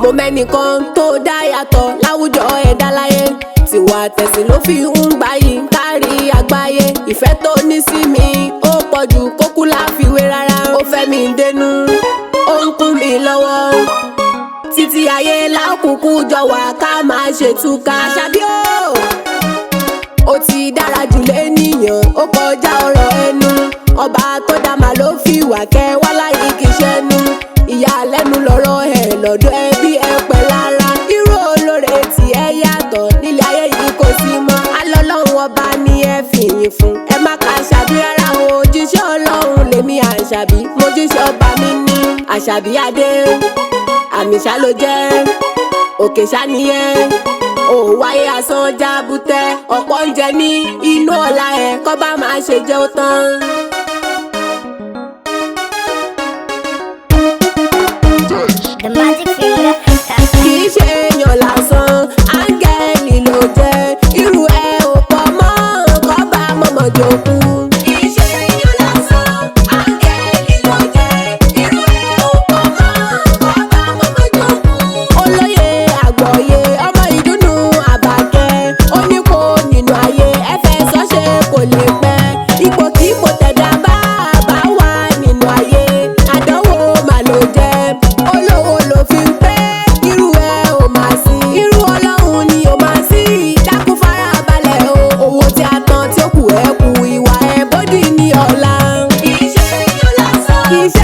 mo mẹ́nìkan tó dá yàtọ̀ láwùjọ ẹ̀dá láyé, tiwa tẹ̀sìn ló fi ń gbáyì kárí àgbáyé. Ìfẹ́ tó ní sí mi ó pọ̀jù kókú láfiwé rárá. Ó fẹ́ mi dénú, ó ń kún mi lọ́wọ́, títí ayé lákùnkù jọ wà ká máa ṣètúká. Àṣàbí ó ti dára jù lénìyàn, ó kọjá ọ̀rọ̀ ẹnu. Ọba tó dá màá ló fi wà kẹ́ wá láyé kì í ṣẹ́nu. Ìyàlẹ́nu lọ̀rọ̀ ẹ̀ lọ́dọ̀ ẹbí ẹ pẹ́ lára. Irú olóore tí ẹ yàtọ̀ nílé ayé yìí kò sí mọ́. Alọ́lọ́run ọba ni ẹ fìyìn fún, ẹ má ka Àṣàbí rárá o. Òjíṣẹ́ Ọlọ́run lèmi Àṣàbí, mojíṣẹ́ ọba mi ní Àṣàbí adé. Àmì ṣá ló jẹ́, òkè ṣá nìyẹn. Ó wáyé asán jábútẹ́, ọ̀pọ̀ ń jẹ ní inú ọ̀la ẹ̀ kọ́ bá máa ṣe jẹ́ ó tán. The magic finger. Kì í ṣe èèyàn lásán, áńgẹ́lì ló jẹ́. Irú ẹ ò pọ̀ mọ́, kọ́ bá mọ̀mọ́ jókòó. Kì í ṣe èèyàn lásán, áńgẹ́lì ló jẹ́. Irú ẹ ò pọ̀ mọ́, kọ́ bá mọ̀mọ́ jókòó. Olóyè àgbọ̀yé ọmọ ìdùnnú Àbàkẹ́, ó ní kó nínú ayé ẹ̀fẹ̀ sọ́ṣe kò lè pẹ́. Ipò tí kò tẹ̀dá bá wà nínú ayé, àdánwò mà ló jẹ́. Olówó ló fi ń pẹ́, irú ẹ ò máa sí. Irú Ọlọ́run ni ò máa sí. Dákun farabalẹ̀ o, owó tí a tán tí ó kù ẹ kù, ìwà ẹ bódì ní ọ̀la. Kì í ṣe èèyàn lásán, kì í ṣe